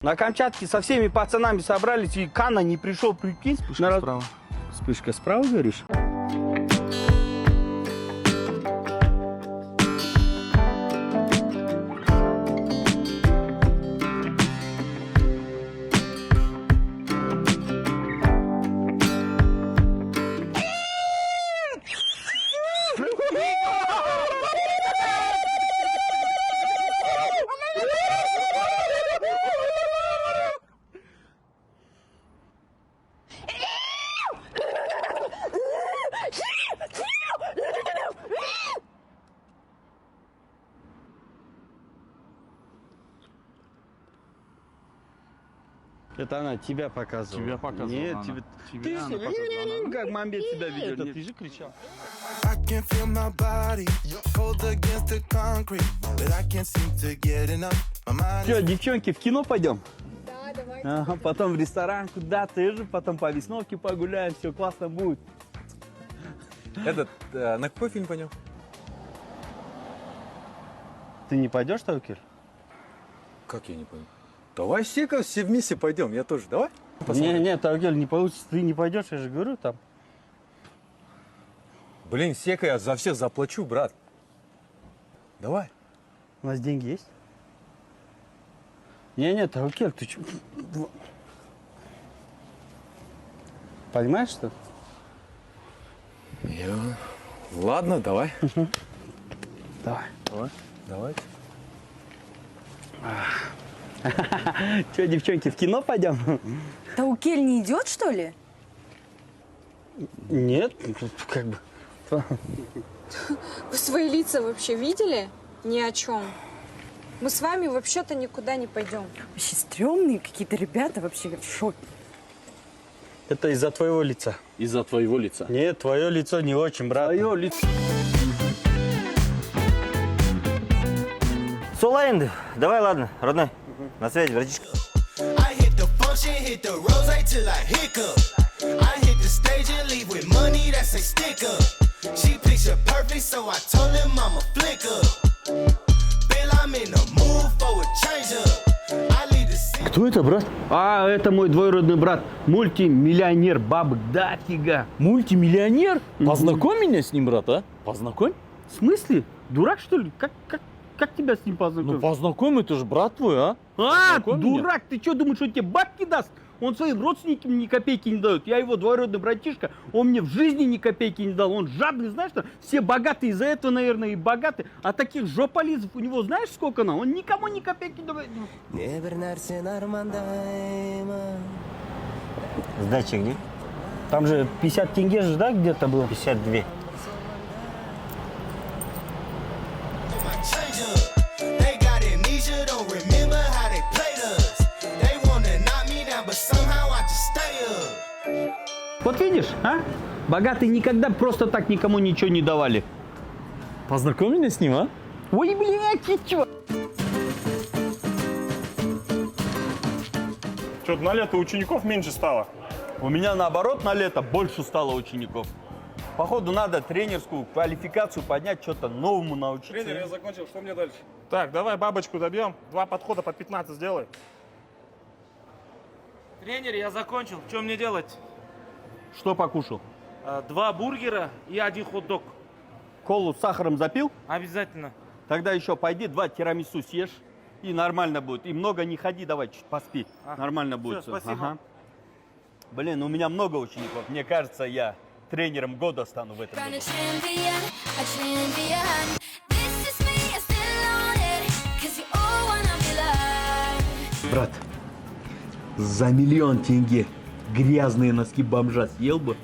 На Камчатке со всеми пацанами собрались, и Канна не пришел, прикинь. Вспышка справа. Вспышка справа, говоришь? Это она тебя показывала. Тебя показывала Нет, она. тебе... Тебя Ты она показывала. как мамбет себя ведет. Это ты же кричал. I can feel my body cold against the concrete, but I can't seem to get enough. My mind Все, девчонки, в кино пойдем? Да, давайте. Ага, потом в ресторан куда-то же, потом по Весновке погуляем, все классно будет. На какой фильм пойдем? Ты не пойдешь, Таукер? Как я не понял? Давай все вместе пойдем, я тоже. Давай? Не, Таукер, не получится, ты не пойдешь, я же говорю там. Блин, Сека, я за всех заплачу, брат. Давай. У нас деньги есть? Не, Таукер, ты что? Понимаешь, что? Ладно, давай. Давай. Давай. Че, девчонки, в кино пойдем? Таукель не идет, что ли? Нет, как бы. Вы свои лица вообще видели? Ни о чем. Мы с вами вообще-то никуда не пойдем. Вообще стрёмные какие-то ребята, вообще в шоке. Это из-за твоего лица. Из-за твоего лица. Нет, твое лицо не очень, брат. Твое лицо. Солайнд, давай, ладно, родной. На связи, братишка. I hit the function, hit the rose till I hiccup. I hit the stage and leave with money that's a sticker. She picture perfect, so I told him I'm a flicker. Bill, I'm in the mood for a change up. I leave the city. Кто это, брат? А, это мой двоюродный брат, мультимиллионер, бабок дофига. Мультимиллионер? Познакомь меня с ним, брат, а? Познакомь. В смысле? Дурак, что ли? Как тебя с ним познакомить? Ну познакомь, это же брат твой, а? А, Познакомь меня. дурак, ты что думаешь, он тебе бабки даст? Он своим родственникам ни копейки не дает. Я его двоюродный братишка, он мне в жизни ни копейки не дал. Он жадный, знаешь что? Все богатые из-за этого, наверное, и богаты. А таких жополизов у него знаешь сколько на? Он никому ни копейки не дает. Сдача где? Там же 50 тенге же, да, где-то было? 52. My change up. They got amnesia, don't remember how they played us. They wanna knock me down, but somehow I just stay up. Вот видишь, а? Богатые никогда просто так никому ничего не давали. Познакомь меня с ним, а? Ой, блядь, ты чё? Что-то на лето учеников меньше стало. У меня наоборот на лето больше стало учеников. Походу надо тренерскую квалификацию поднять, что-то новому научиться. Тренер, я закончил, что мне дальше? Так, давай бабочку добьем. 2 подхода по 15 сделай. Тренер, я закончил. Что мне делать? Что покушал? 2 бургера и 1 хот-дог. Колу с сахаром запил? Обязательно. Тогда еще пойди 2 тирамису съешь, и нормально будет. И много не ходи, давай чуть поспи. Нормально будет. Всё, спасибо. Ага. Блин, у меня много учеников. Мне кажется, я тренером года стану в этом году. Брат, за 1 000 000 тенге грязные носки бомжа съел бы,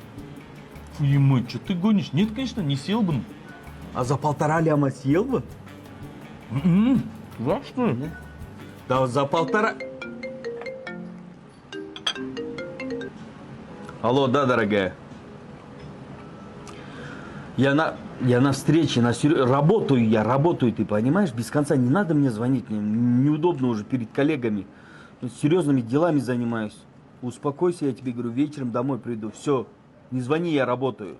Фу, мать, что ты гонишь? Нет, конечно, не сел бы. а за 1,5 ляма съел бы? Да, что ли? Да вот за 1,5... Алло, да, дорогая. Я на встрече, работаю, ты понимаешь? Без конца не надо мне звонить, мне неудобно уже перед коллегами. Серьезными делами занимаюсь. Успокойся, я тебе говорю, вечером домой приду. Все, не звони, я работаю.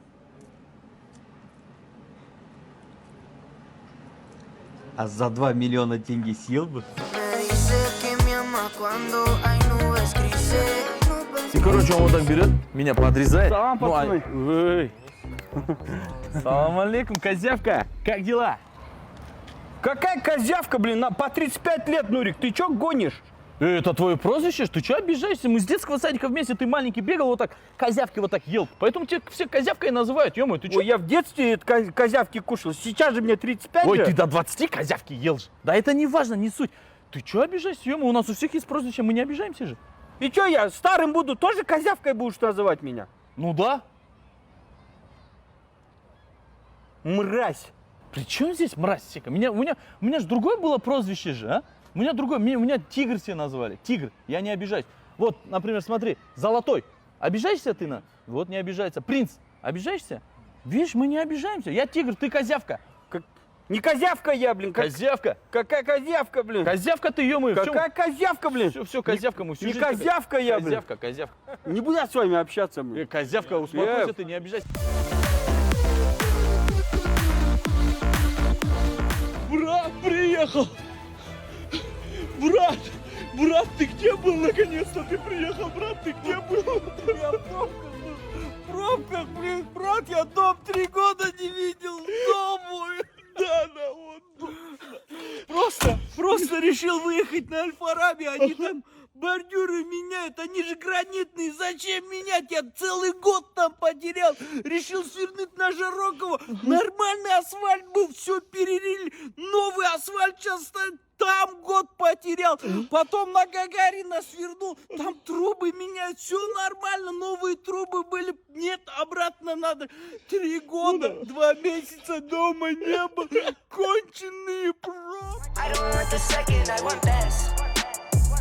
А за 2 миллиона тенге съел бы? Me dice que mi ama И, короче, он вот так берет, меня подрезает. Салам, пацаны. Эй. Салам алейкум, козявка. Как дела? Какая козявка, блин, по 35 лет, Нурик, ты чё гонишь? Это твое прозвище? Ты что обижаешься? Мы с детского садика вместе, ты маленький бегал, вот так козявки вот так ел. Поэтому тебя все козявкой называют, ё-моё, ты чё? Ой, я в детстве козявки кушал, сейчас же мне 35 Ой, же. ты до 20 козявки ел же. Да это не важно, не суть. Ты чё обижаешься, ё-моё, у нас у всех есть прозвище, мы не обижаемся же. И чё, я старым буду, тоже козявкой будешь называть меня? Ну да. Мразь. При чем здесь мразь, Сека? У меня же другое было прозвище же, а? У меня другое, меня тигр все назвали. Тигр, я не обижаюсь. Вот, например, смотри, Золотой. Обижаешься ты на? Вот не обижается. Принц, обижаешься? Видишь, мы не обижаемся. Я тигр, ты козявка. Не козявка я, блин. Козявка. Какая козявка, блин? Козявка ты, ё-моё. Какая козявка, блин? Все, козявка, мы всю Не жизнь... козявка я, блин. Козявка. Не буду я с вами общаться, блин. Козявка, успокойся, ты не обижайся. Брат приехал! Брат, ты где был? Наконец-то ты приехал, брат, ты где был? Я в пробках, блин, брат, я дом 3 года не видел, дом мой. Да, вот. Просто решил выехать на Аль-Фараби, они там бордюры меняют, они же гранитные, зачем менять? Я целый год там потерял, решил свернуть на Жарокова, нормальный асфальт был, все перерили, новый асфальт сейчас стоит, там год потерял, потом на Гагарина свернул, там трубы меняют, все нормально, новые трубы были, нет, обратно надо, 3 года, 2 месяца дома не был, конченые пробки. I don't want the second, I want best.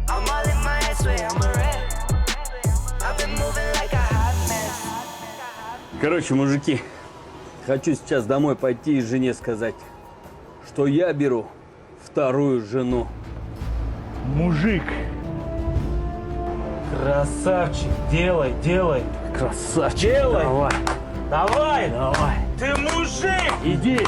I'm all in my head, swear I'm a red. I've been moving like a hot mess. Короче, мужики, хочу сейчас домой пойти и жене сказать, что я беру вторую жену. Мужик. Красавчик, делай. Красавчик, Делай. давай. Давай. Ты мужик. Иди.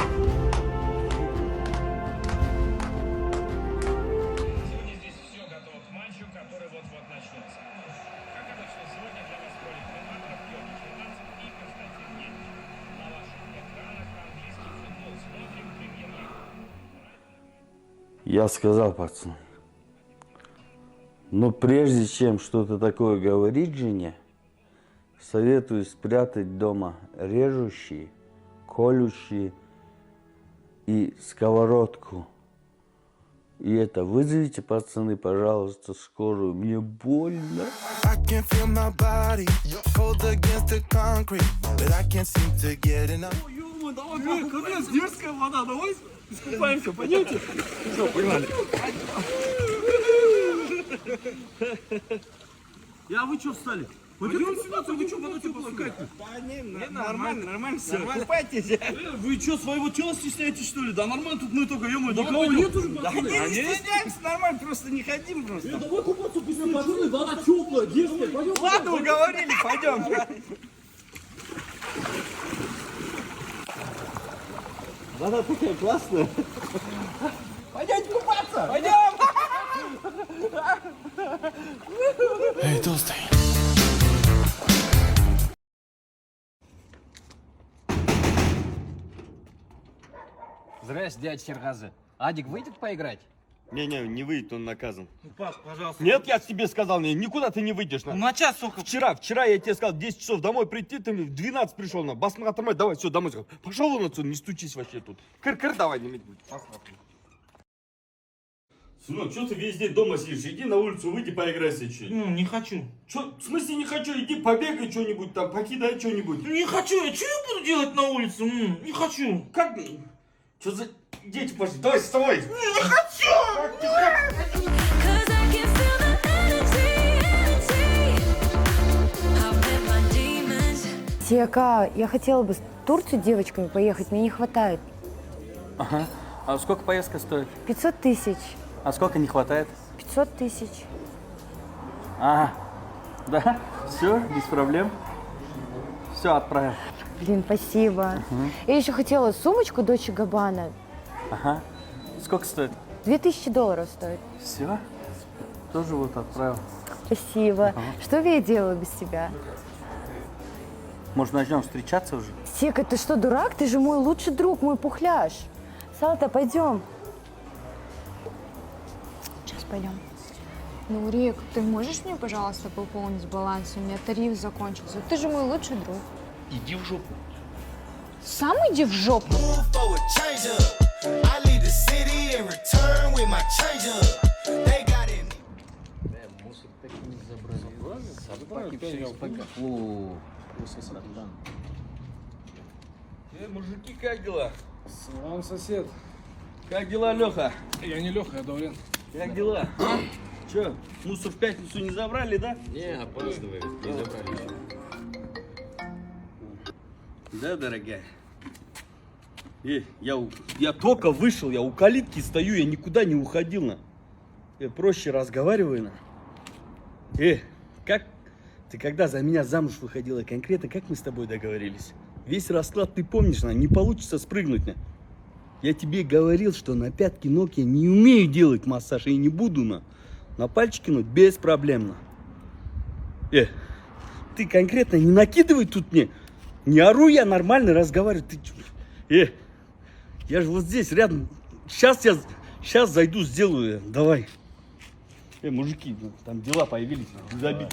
Я сказал пацану, но прежде чем что-то такое говорить жене, советую спрятать дома режущие, колющие и сковородку. И это вызовите, пацаны, пожалуйста, скорую. Мне больно. I can feel my body cold against the concrete, but I can't seem to get enough. Капец, дерзкая вода, давай искупаемся, пойдемте? Все, погнали. А вы что встали? Пойдем сюда, вы что, водой плакать? Да не, нормально, все, купайтесь. Вы что, своего тела стесняетесь, что ли? Да нормально, тут мы только, ё-моё, никого нет уже, пацаны. Да не стесняемся, нормально, просто не ходим просто. Давай купаться, пусть пацаны, вода теплая, дерзкая, пойдем. Ладно, уговорили, пойдем. Вода такая классная. Пойдемте купаться! Пойдем! Эй, толстый. Здрасте, дядя Серхазы. Адик выйдет поиграть? Не выйдет, он наказан. Пап, пожалуйста. Нет, я тебе сказал, никуда ты не выйдешь. На час сколько? Вчера я тебе сказал, 10 часов домой прийти, ты мне в 12 пришел, басма отрывать, давай, все, домой. Пошел вон отсюда, не стучись вообще тут. Кыр-кыр, давай, не посмотрим. Сынок, что ты весь день дома сидишь? Иди на улицу, выйди, поиграйся чуть. Не хочу. Что, в смысле не хочу? Иди побегай что-нибудь там, покидай что-нибудь. Не хочу, что я буду делать на улице? Не хочу. Как? Что за дети пошли? Давай, вставай. Не хочу. Сека, я хотела бы в Турцию девочками поехать, мне не хватает. Ага. А сколько поездка стоит? 500 тысяч. А сколько не хватает? 500 тысяч. Ага. Да? Все, без проблем. Все, отправим. Блин, спасибо. Я еще хотела сумочку Дольче Габбана. Ага. Сколько стоит? $2000 стоит. Все. тоже вот отправил. Спасибо. Что бы я делала без тебя? Может, начнем встречаться уже? Сека, ты что, дурак? Ты же мой лучший друг, мой пухляж. Салта, пойдем. Сейчас пойдем. Ну, Рик, ты можешь мне, пожалуйста, пополнить баланс? У меня тариф закончился. Ты же мой лучший друг. Иди в жопу. Сам иди в жопу. Move forward, change up. I leave the city and return with my change up. They got it. Мужики, как дела? Салам, сосед. Как дела, Леха? Я не Леха, я Даурен. Как дела? Че, мусор в пятницу не забрали, да? Не, опаздывает, не забрали еще. Да, дорогая? Я только вышел, я у калитки стою, я никуда не уходил. Проще разговаривай. Как ты когда за меня замуж выходила конкретно, как мы с тобой договорились? Весь расклад ты помнишь, не получится спрыгнуть. Я тебе говорил, что на пятки ног я не умею делать массаж и не буду. На пальчики без проблем. Ты конкретно не накидывай тут мне. Не ору, я нормально разговариваю. Я же вот здесь рядом. Сейчас зайду, сделаю. Давай. Мужики, там дела появились. Забить.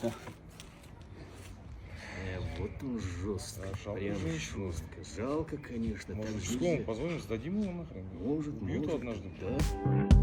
Вот он жестко, прям жестко. Жалко, конечно. Может, позвоним, сдадим его нахрен? Может, Убьют однажды. Да.